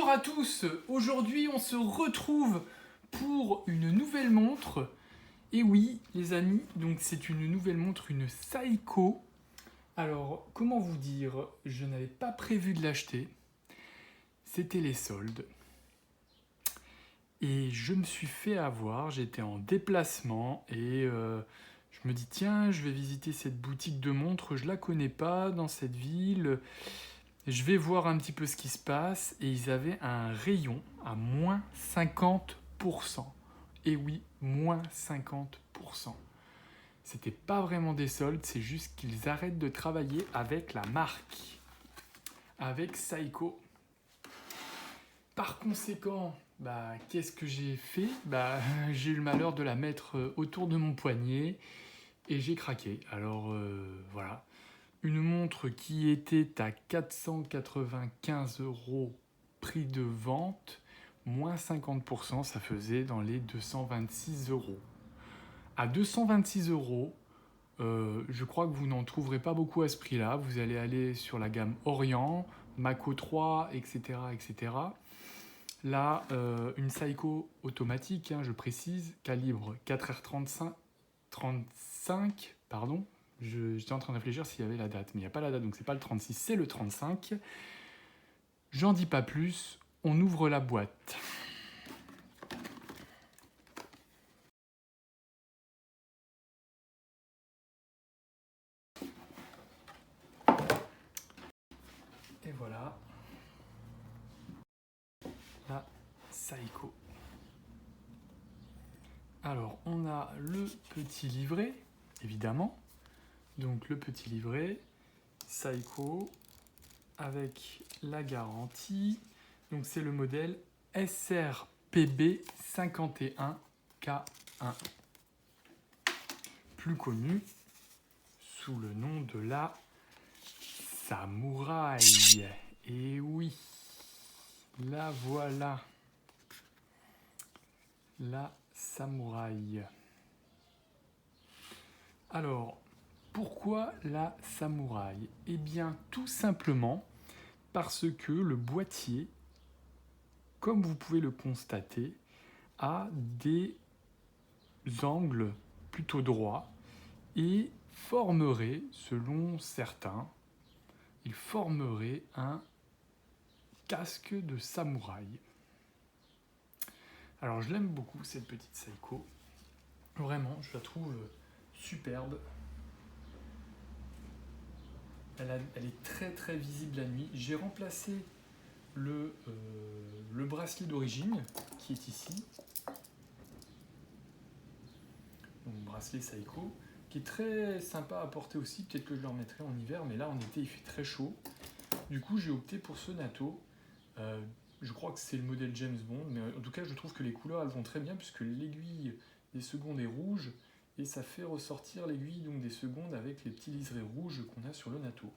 Bonjour à tous, aujourd'hui on se retrouve pour une nouvelle montre. Et oui les amis, donc c'est une nouvelle montre, une Seiko. Alors comment vous dire, je n'avais pas prévu de l'acheter, c'était les soldes. Et je me suis fait avoir, j'étais en déplacement et je me dis tiens je vais visiter cette boutique de montres, je la connais pas dans cette ville. Je vais voir un petit peu ce qui se passe et ils avaient un rayon à moins 50%. Et oui, moins 50%. C'était pas vraiment des soldes, c'est juste qu'ils arrêtent de travailler avec la marque, avec Seiko. Par conséquent, qu'est-ce que j'ai fait? J'ai eu le malheur de la mettre autour de mon poignet et j'ai craqué. Alors voilà. Une montre qui était à 495 € prix de vente, moins 50%, ça faisait dans les 226 €. À 226 €, je crois que vous n'en trouverez pas beaucoup à ce prix-là. Vous allez aller sur la gamme Orient, Mako 3, etc. etc. Là, une Seiko automatique, je précise, calibre 4R35, pardon. J'étais en train de réfléchir s'il y avait la date, mais il n'y a pas la date, donc c'est pas le 36, c'est le 35. J'en dis pas plus, on ouvre la boîte. Et voilà, la Seiko. Alors, on a le petit livret, évidemment. Donc, le petit livret, Seiko, avec la garantie. Donc, c'est le modèle SRPB 51K1, plus connu sous le nom de la Samouraï. Et oui, la voilà, la Samouraï. Alors, pourquoi la Samouraï? Eh bien, tout simplement parce que le boîtier, comme vous pouvez le constater, a des angles plutôt droits et formerait, selon certains, il formerait un casque de samouraï. Alors je l'aime beaucoup cette petite Seiko, vraiment je la trouve superbe. Elle est très très visible la nuit. J'ai remplacé le bracelet d'origine qui est ici, donc bracelet Seiko, qui est très sympa à porter aussi. Peut-être que je le remettrai en hiver, mais là en été il fait très chaud. Du coup j'ai opté pour ce NATO. Je crois que c'est le modèle James Bond, mais en tout cas je trouve que les couleurs elles vont très bien puisque l'aiguille des secondes est rouge et ça fait ressortir l'aiguille donc des secondes avec les petits liserés rouges qu'on a sur le NATO.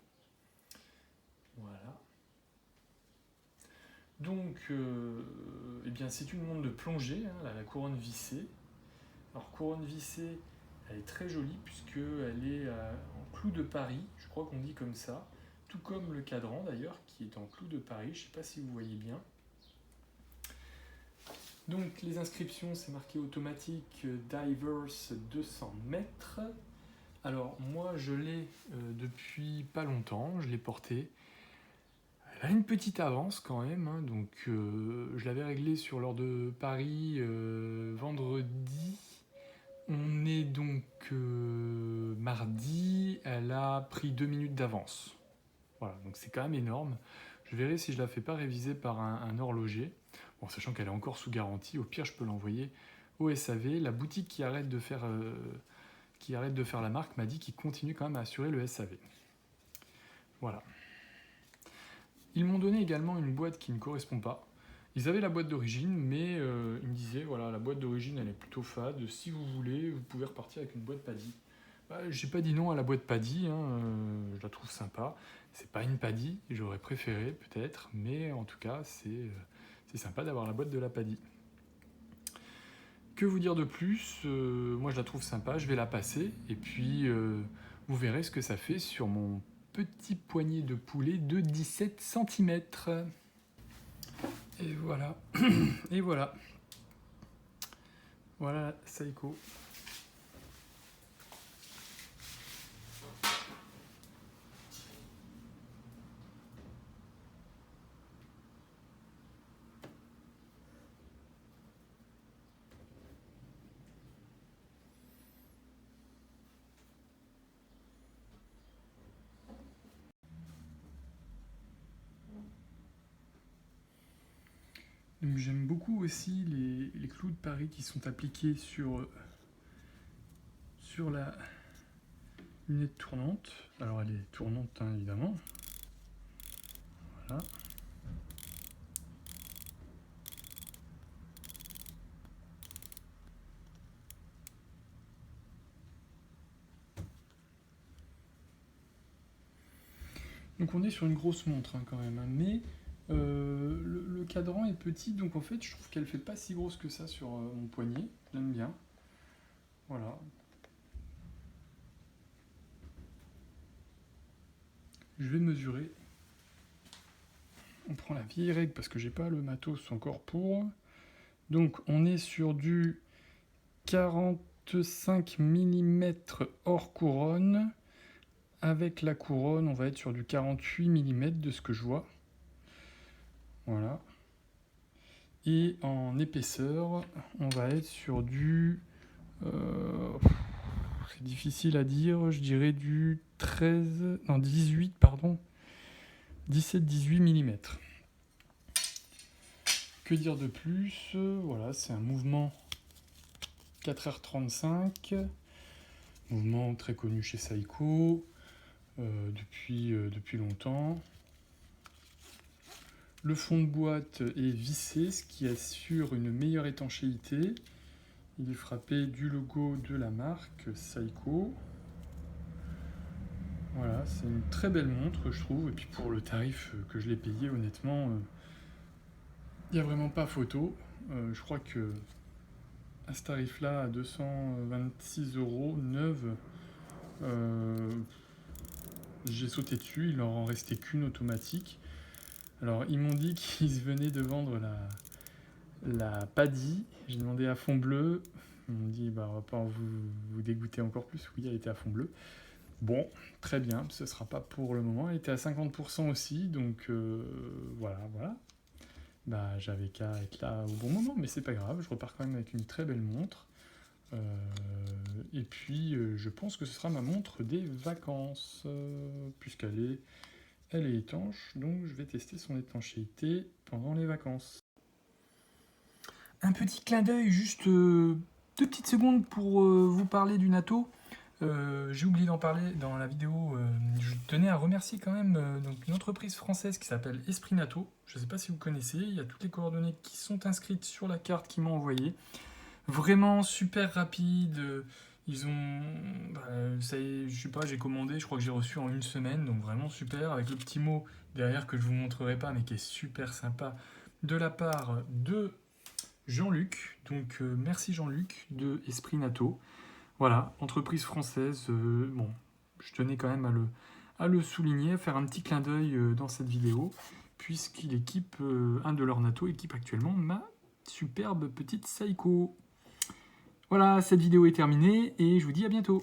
Voilà. Donc, eh bien c'est une montre de plongée, la couronne vissée. Alors couronne vissée, elle est très jolie puisqu'elle est en clou de Paris, je crois qu'on dit comme ça, tout comme le cadran d'ailleurs qui est en clou de Paris, je ne sais pas si vous voyez bien. Donc les inscriptions, c'est marqué automatique Divers 200 mètres. Alors moi je l'ai depuis pas longtemps, je l'ai portée. Elle a une petite avance quand même, donc je l'avais réglée sur l'heure de Paris vendredi. On est donc mardi, elle a pris 2 minutes d'avance. Voilà, donc c'est quand même énorme. Je verrai si je la fais pas réviser par un horloger. Bon, sachant qu'elle est encore sous garantie, au pire je peux l'envoyer au SAV. La boutique qui arrête de faire la marque m'a dit qu'il continue quand même à assurer le SAV. Voilà. Ils m'ont donné également une boîte qui ne correspond pas. Ils avaient la boîte d'origine, mais ils me disaient voilà, la boîte d'origine elle est plutôt fade. Si vous voulez, vous pouvez repartir avec une boîte Paddy. J'ai pas dit non à la boîte Paddy, je la trouve sympa. C'est pas une Paddy, j'aurais préféré peut-être, mais en tout cas c'est sympa d'avoir la boîte de la Paddy. Que vous dire de plus? Moi je la trouve sympa, je vais la passer et puis vous verrez ce que ça fait sur mon petit poignet de poulet de 17 cm. Et voilà. Et voilà. Voilà Seiko. Donc j'aime beaucoup aussi les clous de Paris qui sont appliqués sur la lunette tournante. Alors elle est tournante hein, évidemment. Voilà. Donc on est sur une grosse montre hein, quand même, hein, mais le cadran est petit, donc en fait je trouve qu'elle fait pas si grosse que ça sur mon poignet. J'aime bien. Voilà. Je vais mesurer. On prend la vieille règle parce que j'ai pas le matos encore pour. Donc on est sur du 45 mm hors couronne. Avec la couronne, on va être sur du 48 mm de ce que je vois. Voilà. Et en épaisseur, on va être sur du... c'est difficile à dire, je dirais du 18, pardon. 17-18 mm. Que dire de plus? Voilà, c'est un mouvement 4h35. Mouvement très connu chez Seiko depuis longtemps. Le fond de boîte est vissé, ce qui assure une meilleure étanchéité. Il est frappé du logo de la marque Seiko. Voilà, c'est une très belle montre, je trouve. Et puis pour le tarif que je l'ai payé, honnêtement, il n'y a vraiment pas photo. Je crois que à ce tarif-là, à 226 € neuve, j'ai sauté dessus. Il n'en restait qu'une automatique. Alors, ils m'ont dit qu'ils venaient de vendre la Paddy. J'ai demandé à fond bleu. Ils m'ont dit, bah, on va pas vous dégoûter encore plus. Oui, elle était à fond bleu. Bon, très bien, ce ne sera pas pour le moment. Elle était à 50% aussi, donc voilà. Bah, j'avais qu'à être là au bon moment, mais c'est pas grave. Je repars quand même avec une très belle montre. Et puis, je pense que ce sera ma montre des vacances, puisqu'elle est étanche, donc je vais tester son étanchéité pendant les vacances. Un petit clin d'œil, juste 2 petites secondes pour vous parler du NATO. J'ai oublié d'en parler dans la vidéo. Je tenais à remercier quand même donc une entreprise française qui s'appelle Esprit NATO. Je ne sais pas si vous connaissez, il y a toutes les coordonnées qui sont inscrites sur la carte qu'ils m'ont envoyée. Vraiment super rapide. Ils ont, ça y est, je sais pas, j'ai commandé, je crois que j'ai reçu en 1 semaine, donc vraiment super, avec le petit mot derrière que je vous montrerai pas, mais qui est super sympa, de la part de Jean-Luc. Donc merci Jean-Luc de Esprit NATO. Voilà, entreprise française. Bon, je tenais quand même à le souligner, à faire un petit clin d'œil dans cette vidéo, puisqu'il équipe, un de leurs NATO équipe actuellement ma superbe petite Seiko. Voilà, cette vidéo est terminée et je vous dis à bientôt.